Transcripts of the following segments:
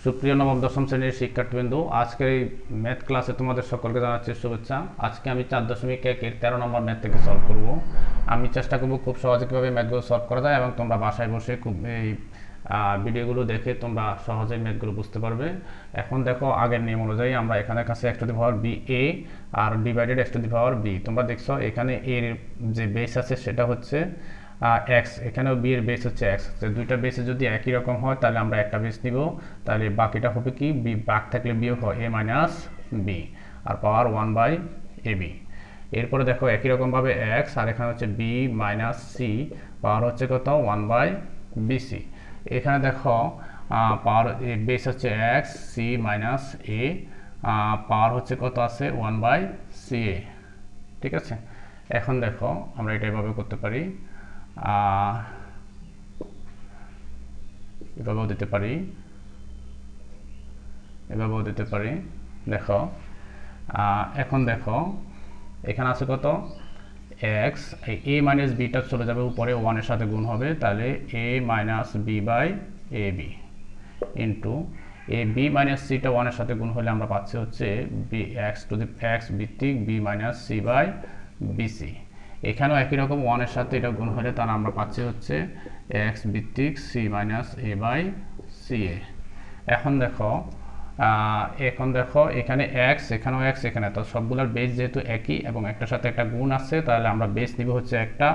সুপ্রিয় নবম দশম শ্রেণীর শিক্ষার্থীবৃন্দু, আজকের এই ম্যাথ ক্লাসে তোমাদের সকলকে জানাচ্ছি শুভেচ্ছা। আজকে আমি 4.1 এর 13 নম্বর ম্যাথ থেকে সলভ করব। আমি চেষ্টা করব খুব সহজে কীভাবে ম্যাথগুলো সলভ করা যায় এবং তোমরা বাসায় বসে খুব এই ভিডিওগুলো দেখে তোমরা সহজেই ম্যাথগুলো বুঝতে পারবে। এখন দেখো, আগের নিয়ম অনুযায়ী আমরা এখানে কাছে x to the power b এ আর divided x to the power b. তোমরা দেখছো এখানে এর যে বেস আছে সেটা হচ্ছে এক্স, এখানেও বি এর বেস হচ্ছে এক্স। দুইটা বেসে যদি একই রকম হয় তাহলে আমরা একটা বেস নিব, তাহলে বাকিটা হবে কি, বি বাক থাকলে বিয়োগ হয় এ মাইনাস বি আর পাওয়ার 1/ab। এরপরে দেখো একই রকমভাবে এক্স আর এখানে হচ্ছে বি মাইনাস সি, পাওয়ার হচ্ছে কত 1/bc। এখানে দেখো পাওয়ার বেস হচ্ছে এক্স, সি মাইনাস এ, পাওয়ার হচ্ছে কত আছে 1/ca। ঠিক আছে, এখন দেখো আমরা এটা এভাবে করতে পারি, এভাবেও দিতে পারি, এভাবেও দিতে পারি। দেখো এখন দেখো এখানে আছে কত এক্স, এ মাইনাস বিটা চলে যাবে উপরে, ওয়ানের সাথে গুণ হবে, তাহলে A minus B by A B into A B minus theta ওয়ানের সাথে গুণ হলে আমরা পাচ্ছি হচ্ছে B X to the X ভিত্তিক B minus C by BC. এখানেও একই রকম ওয়ানের সাথে এটা গুণ হলে তার আমরা পাচ্ছি হচ্ছে এক্স ভিত্তিক C minus A by C A. এখন দেখো এখানে এক্স, এখানেও এক্স, এখানে তো সবগুলোর বেস যেহেতু একই এবং একটার সাথে একটা গুণ আছে, তাহলে আমরা বেস নিব হচ্ছে একটা,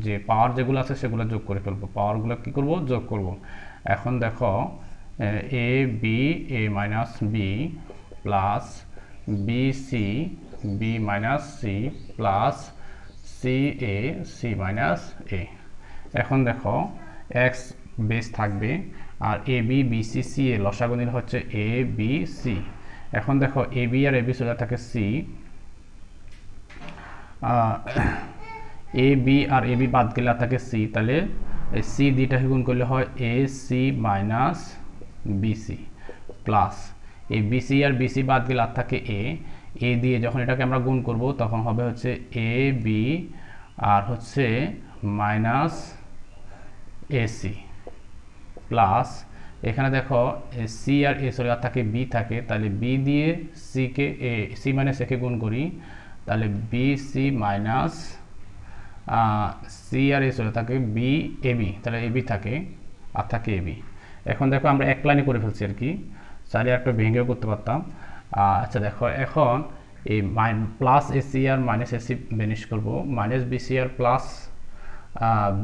যে পাওয়ার যেগুলো আছে সেগুলো যোগ করে ফেলবো, পাওয়ারগুলো কী করব, যোগ করব। এখন দেখো A B A minus B plus B C B minus C plus C A C minus A. এখন দেখো এক্স বেস থাকবে আর A B B C C A লসাগু নিলে হচ্ছে এ বি সি। এখন দেখো A B R A B চলে থাকে C, A B R A B বাদ গেলে থাকে সি, তাহলে সি দুইটাকে গুণ করলে হয় a C minus bc plus এই বিসি আর বিসি বাদ গেলে আর থাকে এ দিয়ে যখন এটাকে আমরা গুণ করব তখন হবে হচ্ছে এ বি আর হচ্ছে মাইনাস এসি প্লাস এখানে দেখো সি আর এ সরি আর থাকে বি থাকে, তাহলে বি দিয়ে সিকে সি মাইনাস একে গুণ করি, তাহলে বি সি মাইনাস সি আর এ সরি থাকে বি এ বি, তাহলে এ বি থাকে আর থাকে এ বি। এখন দেখো আমরা এক লাইনে করে ফেলছি আর কি, চাইলে একটা ভেঙেও করতে পারতাম। আচ্ছা দেখো এখন এই প্লাস এসি আর মাইনাস এসি বেনিশ করবো, মাইনাস বিসি আর প্লাস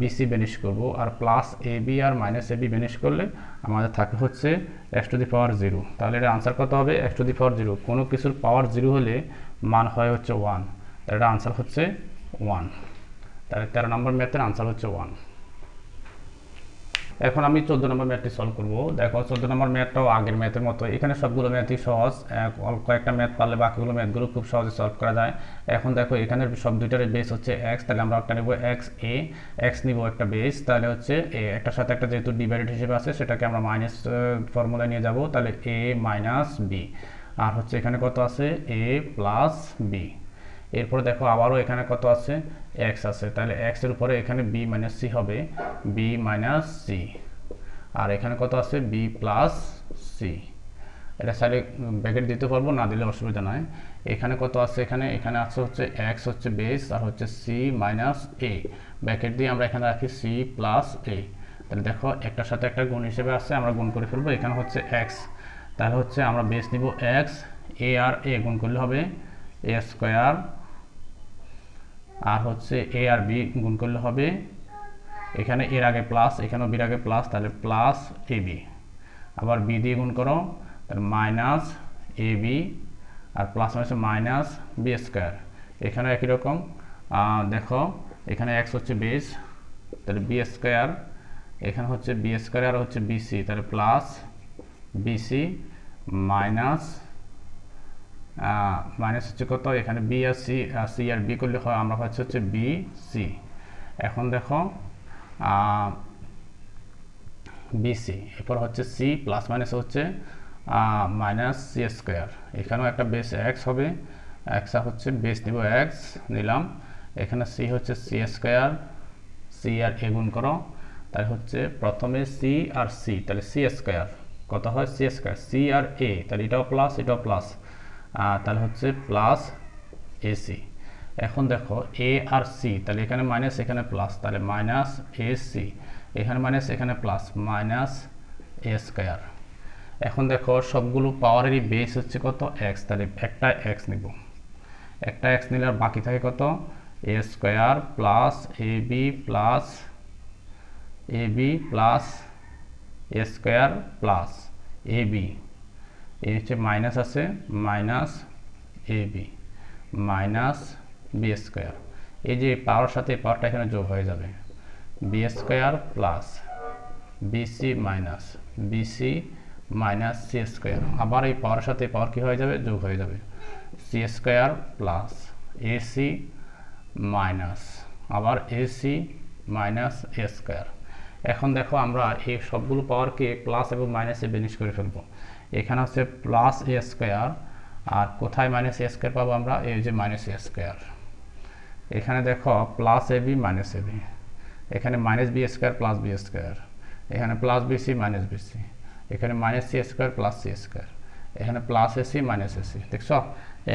বিসি বেনিশ করব, আর plus a B R minus a B banish করলে আমাদের থাকে হচ্ছে এক্স টু দি পাওয়ার 0। তাহলে এটা আনসার কত হবে, এক্স টু দি পাওয়ার 0। কোনো কিছুর পাওয়ার 0 হলে মান হয় হচ্ছে 1, তাহলে এটা আনসার হচ্ছে 1। তাহলে 13 নম্বর ম্যাথের আনসার হচ্ছে 1। এখন আমি 14 নম্বর ম্যাথটি সলভ করব। দেখো 14 নম্বর ম্যাথটাও আগের ম্যাথের মতো, এখানে সবগুলো ম্যাথই সহজ, কয়েকটা ম্যাথ পারলে বাকিগুলো ম্যাথগুলো খুব সহজে সলভ করা যায়। এখন দেখো এখানে সব দুইটার বেস হচ্ছে এক্স, তাহলে আমরা একটা নেব এক্স এ, এক্স নিব একটা বেস, তাহলে হচ্ছে একটার সাথে একটা যেহেতু ডিভাইডেড হিসেবে আছে সেটাকে আমরা মাইনাস ফর্মুলায় নিয়ে যাব, তাহলে এ মাইনাস বি আর হচ্ছে এখানে কত আছে এ প্লাস বি। এরপরে দেখো আবারও এখানে কত আছে এক্স আছে, তাহলে এক্স এর উপরে এখানে বি মাইনাস সি হবে বি মাইনাস সি, আর এখানে কত আছে বি প্লাস সি। এটা সাইডে ব্র্যাকেট দিতে পারবো, না দিলে অসুবিধা নয়। এখানে কত আছে, এখানে আছে হচ্ছে এক্স হচ্ছে বেস আর হচ্ছে সি মাইনাস এ, ব্র্যাকেট দিয়ে আমরা এখানে রাখি সি প্লাস এ। তাহলে দেখো একটার সাথে একটা গুণ হিসেবে আছে, আমরা গুণ করে ফেলবো। এখানে হচ্ছে এক্স, তাহলে হচ্ছে আমরা বেস নিব এক্স, এ আর এ গুণ করলে হবে এ স্কোয়ার, আর হচ্ছে এ আর বি গুণ করলে হবে, এখানে এর আগে প্লাস এখানেও বির আগে প্লাস, তাহলে প্লাস এ বি, আবার বি দিয়ে গুণ করো তাহলে minus a B R plus হচ্ছে মাইনাস বি স্কোয়ার। এখানে একই রকম দেখো এখানে এক্স হচ্ছে বেস, তাহলে বি স্কোয়ার, এখানে হচ্ছে বি স্কোয়ার আর হচ্ছে বিসি, তাহলে প্লাস বিসি মাইনাস মাইনাস হচ্ছে কত এখানে বি আর সি, সি আর বি করলে হয় আমরা পাচ্ছি হচ্ছে বি সি। এখন দেখো বিসি, এরপর হচ্ছে সি প্লাস মাইনাস হচ্ছে মাইনাস সি স্কোয়ার, এখানেও একটা বেস এক্স হবে, এক্স হচ্ছে বেস নিব এক্স নিলাম, এখানে সি হচ্ছে সি স্কোয়ার, সি আর এ গুণ করো, তাই হচ্ছে প্রথমে সি আর সি, তাহলে সি স্কোয়ার কত হয় সি স্কয়ার, সি আর এ, তাহলে এটাও প্লাস এটাও প্লাস, তাহলে হচ্ছে প্লাস এসি। এখন দেখো এ আর সি, তাহলে এখানে মাইনাস এখানে প্লাস, তাহলে মাইনাস এসি, এখানে মাইনাস এখানে প্লাস, মাইনাস এ স্কয়ার। এখন দেখো সবগুলো পাওয়ারেরই বেস হচ্ছে কত এক্স, তাহলে একটা এক্স নিব, একটা এক্স নিলে আর বাকি থাকে কত a square plus a b plus a square plus a b, এই হচ্ছে মাইনাস আছে minus a B minus b square. এই যে পাওয়ার সাথে পাওয়ারটা এখানে যোগ হয়ে যাবে, b square plus bc minus c square. আবার এই পাওয়ার সাথে পাওয়ার কি হয়ে যাবে, যোগ হয়ে যাবে, c square plus ac minus আবার এসি মাইনাস এ স্কয়ার। এখন দেখো আমরা এই সবগুলো পাওয়ারকে প্লাস এবং মাইনাসে বেনিশ করে ফেলবো। এখানে হচ্ছে প্লাস এ স্কয়ার, আর কোথায় মাইনাস এ স্কয়ার পাবো আমরা, এই যে মাইনাস এ স্কয়ার। এখানে দেখো plus a B minus a b, এখানে minus b square plus b square, এখানে প্লাস বিসি মাইনাস বিসি, এখানে minus c square plus c square, এখানে প্লাস এসি মাইনাস এসি। দেখছো,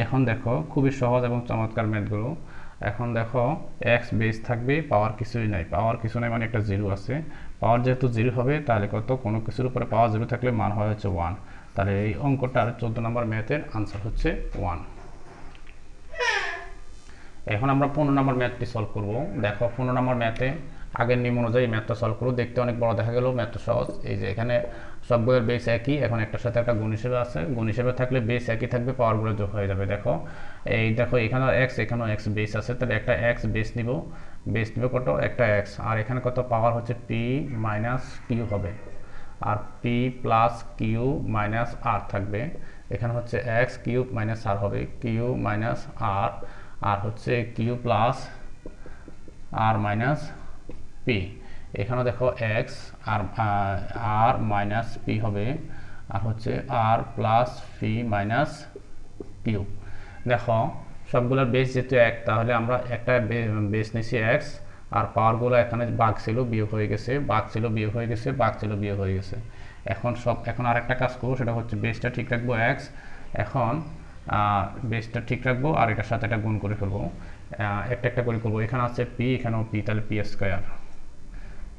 এখন দেখো খুবই সহজ এবং চমৎকার ম্যাথগুলো। এখন দেখো এক্স বেস থাকবে, পাওয়ার কিছুই নাই, পাওয়ার কিছু নাই মানে একটা জিরো আছে, পাওয়ার যেহেতু জিরো হবে তাহলে কত, কোনো কিছুর উপরে পাওয়ার জিরো থাকলে মান হয় হচ্ছে 1, তাহলে এই অঙ্কটার 14 নম্বর ম্যাথের আনসার হচ্ছে 1। এখন আমরা 15 নম্বর ম্যাথটি সলভ করব। দেখো 15 নম্বর ম্যাথে আগের নিয়ম অনুযায়ী ম্যাথটা সলভ করব, দেখতে অনেক বড় দেখা গেল, ম্যাথটা সহজ। এই যে এখানে সবগুলোর বেস একই, এখন একটার সাথে একটা গুণ হিসেবে আছে, গুণ হিসেবে থাকলে বেস একই থাকবে, পাওয়ারগুলো যোগ হয়ে যাবে। দেখো এই দেখো এখানেও এক্স এখানেও এক্স বেস আছে, তাহলে একটা এক্স বেস নিব কত, একটা এক্স, আর এখানে কত পাওয়ার হচ্ছে পি মাইনাস কিউ হবে, আর পি প্লাস কিউ মাইনাস আর থাকবে, এখানে হচ্ছে এক্স কিউ মাইনাস আর হবে, কিউ মাইনাস আর, আর হচ্ছে কিউ প্লাস আর মাইনাস পি, এখানে দেখো এক্স আর আর মাইনাস পি হবে, আর হচ্ছে আর প্লাস পি মাইনাস কিউ। দেখো সবগুলোর বেস যেহেতু এক, তাহলে আমরা একটা বেস নিয়েছি এক্স, আর পাওয়ারগুলো এখানে ভাগ ছিল বিয়োগ হয়ে গেছে, ভাগ ছিল বিয়োগ হয়ে গেছে, ভাগ ছিল বিয়োগ হয়ে গেছে। এখন আরেকটা কাজ করবো, সেটা হচ্ছে বেসটা ঠিক রাখবো এক্স, এখন বেসটা ঠিক রাখবো আর এটার সাথে একটা গুণ করে ফেলবো, একটা একটা করে করবো। এখানে আছে পি, এখানেও পি, তাহলে পি স্কয়ার,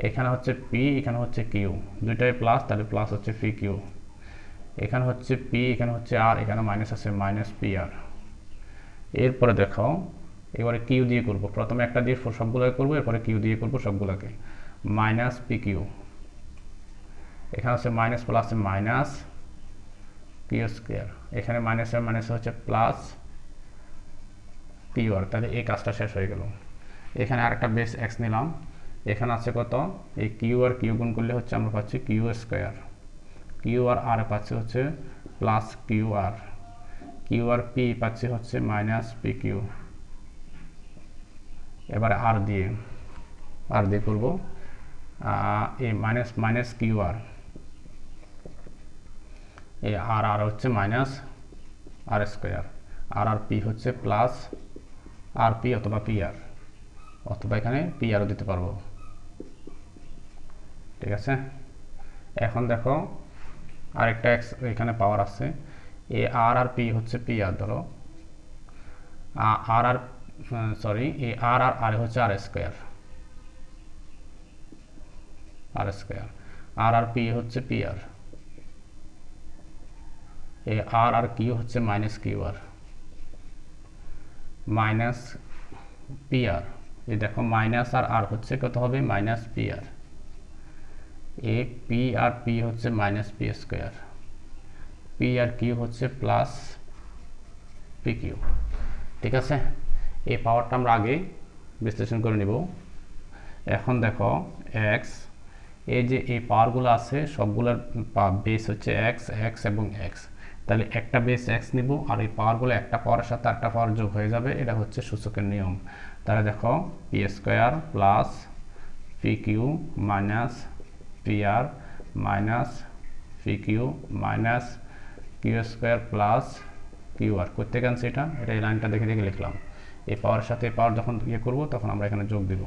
এখানে হচ্ছে পি, এখানে হচ্ছে কিউ, দুইটাই প্লাস, তাহলে প্লাস হচ্ছে পি কিউ, এখানে হচ্ছে পি, এখানে হচ্ছে আর, এখানে মাইনাস আছে মাইনাস পি আর। এরপরে দেখো এবারে কিউ দিয়ে করবো, প্রথমে একটা দিয়ে সবগুলোকে করবো, এরপরে কিউ দিয়ে করবো সবগুলোকে, মাইনাস পি কিউ, এখানে হচ্ছে minus plus minus Q square, এখানে মাইনাসের মাইনাস হচ্ছে প্লাস কিউ আর, তাহলে এই কাজটা শেষ হয়ে গেল। এখানে আরেকটা বেস এক্স নিলাম, এখানে আছে কত, এই কিউ আর কিউ গুণ করলে হচ্ছে আমরা পাচ্ছি কিউ স্কয়ার, কিউ আর আর পাচ্ছি হচ্ছে প্লাস কিউ আর পি পাচ্ছি হচ্ছে মাইনাস পি কিউ। এবারে আর দিয়ে করব, এই মাইনাস মাইনাস কিউ আর, এই আর হচ্ছে মাইনাস আর স্কয়ার, আর পি হচ্ছে প্লাস আর পি অথবা পি আর, অথবা এখানে পি আরও দিতে পারবো, ঠিক আছে। এখন দেখো আরেকটা এক্স এখানে পাওয়ার আছে, এ আর পি হচ্ছে পি আর, ধরো এই আর হচ্ছে আর স্কয়ার, আর পি হচ্ছে পি আর, এই আর কিউ হচ্ছে minus Q R minus P r, এই দেখো মাইনাস আর হচ্ছে কত হবে মাইনাস পি আর, এ পি আর পি হচ্ছে মাইনাস পি স্কয়ার, পি আর কিউ হচ্ছে প্লাস পি কিউ, ঠিক আছে। এই পাওয়ারটা আমরা আগে বিশ্লেষণ করে নিব। এখন দেখো এক্স, এই যে এই পাওয়ারগুলো আছে সবগুলোর বেস হচ্ছে এক্স এবং এক্স, তাহলে একটা বেস এক্স নিব, আর এই পাওয়ারগুলো একটা পাওয়ারের সাথে একটা পাওয়ার যোগ হয়ে যাবে, এটা হচ্ছে সূচকের নিয়ম। তাহলে দেখো P square plus P Q minus P R minus P Q minus Q square plus Q R, করতে গেছে এটা এই লাইনটা দেখে লিখলাম। এই পাওয়ারের সাথে পাওয়ার যখন করবো তখন আমরা এখানে যোগ দিব,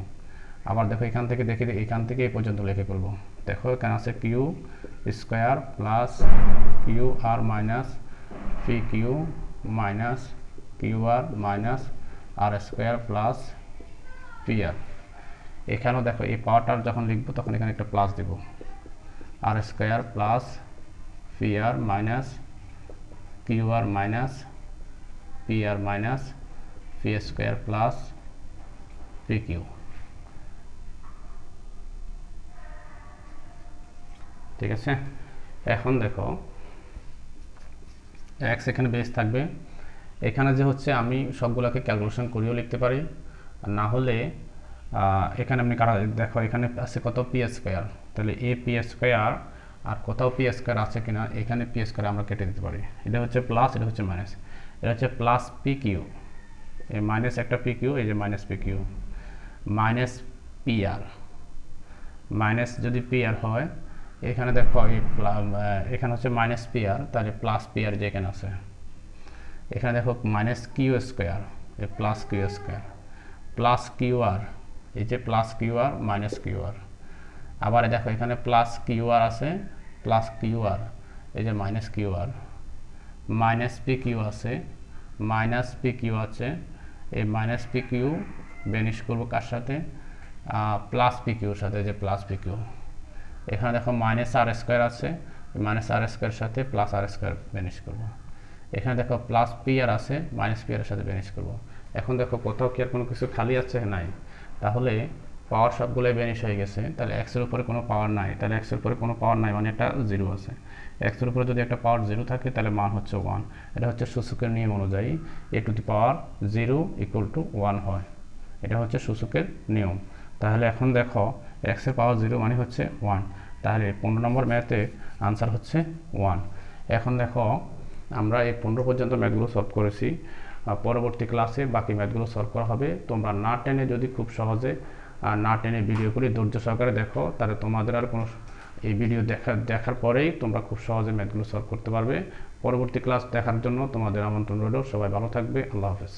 আবার দেখো এখান থেকে দেখে এখান থেকে এই পর্যন্ত লিখে ফেলব। দেখো এখানে আছে কিউ স্কোয়ার প্লাস কিউ আর minus P Q minus Q R minus আর স্কোয়ার প্লাস পি আর। এখানেও দেখো এই পাওয়ারটার যখন লিখবো তখন এখানে একটা প্লাস দেব, R square plus P R minus Q R minus P R minus P square plus P Q. ঠিক আছে, এখন দেখো এক্স এখানে বেস থাকবে। এখানে যে হচ্ছে আমি সবগুলোকে ক্যালকুলেশন করেও লিখতে পারি, আর না হলে এখানে আপনি কাটা দেখো এখানে আছে কত পি স্কোয়ার, তাহলে এ পি স্কোয়ার আর কোথাও পি স্কোয়ার আছে কিনা, এখানে পি স্কোয়ার আমরা কেটে দিতে পারি। এটা হচ্ছে প্লাস, এটা হচ্ছে মাইনাস, এটা হচ্ছে প্লাস পি কিউ, এই মাইনাস একটা পি কিউ, এই যে minus P Q minus P R, minus যদি পি আর হয় এখানে দেখো এখানে হচ্ছে মাইনাস পি আর, তাহলে প্লাস পি আর যে এখানে আছে, এখানে দেখো মাইনাস কিউ স্কোয়ার, এই plus Q square plus Q R, এই যে প্লাস কিউ আর মাইনাস কিউ আর। আবার দেখো এখানে প্লাস কিউ আর আছে, প্লাস কিউ আর, এই যে minus Q R, minus P Q আছে, মাইনাস পি কিউ আছে, এই মাইনাস পি কিউ বেনিশ করবো কার সাথে, প্লাস পি কিউর সাথে, যে প্লাস পি কিউ। এখানে দেখো মাইনাস আর স্কোয়ার আছে, মাইনাস আর স্কোয়ারের সাথে প্লাস আর স্কোয়ার বেনিশ করবো। এখানে দেখো প্লাস পি আর আছে, মাইনাস পি আর সাথে বেনিশ করবো। এখন দেখো কোথাও কি আর কোনো কিছু খালি আছে, নাই, তাহলে পাওয়ার সবগুলোই বেনিশ হয়ে গেছে, তাহলে এক্সের উপরে কোনো পাওয়ার নাই, তাহলে এক্সের উপরে কোনো পাওয়ার নাই মানে এটা জিরো আছে। এক্সের উপরে যদি একটা পাওয়ার জিরো থাকে তাহলে মান হচ্ছে 1। এটা হচ্ছে সূচকের নিয়ম অনুযায়ী এ টু দি পাওয়ার 0 = 1 হয়, এটা হচ্ছে সূচকের নিয়ম। তাহলে এখন দেখো এক্সের পাওয়ার 0 মানে হচ্ছে 1, তাহলে 15 নম্বর ম্যাথে আনসার হচ্ছে 1। এখন দেখো আমরা এই 15 পর্যন্ত ম্যাথগুলো সলভ করেছি, পরবর্তী ক্লাসে বাকি ম্যাথগুলো সলভ করা হবে। তোমরা না টেনে যদি খুব সহজে না টেনে ভিডিওগুলি ধৈর্য সহকারে দেখো, তাহলে তোমাদের আর কোনো এই ভিডিও দেখার পরেই তোমরা খুব সহজে ম্যাথগুলো সলভ করতে পারবে। পরবর্তী ক্লাস দেখার জন্য তোমাদের আমন্ত্রণ রইল। সবাই ভালো থাকবে, আল্লাহ হাফেজ।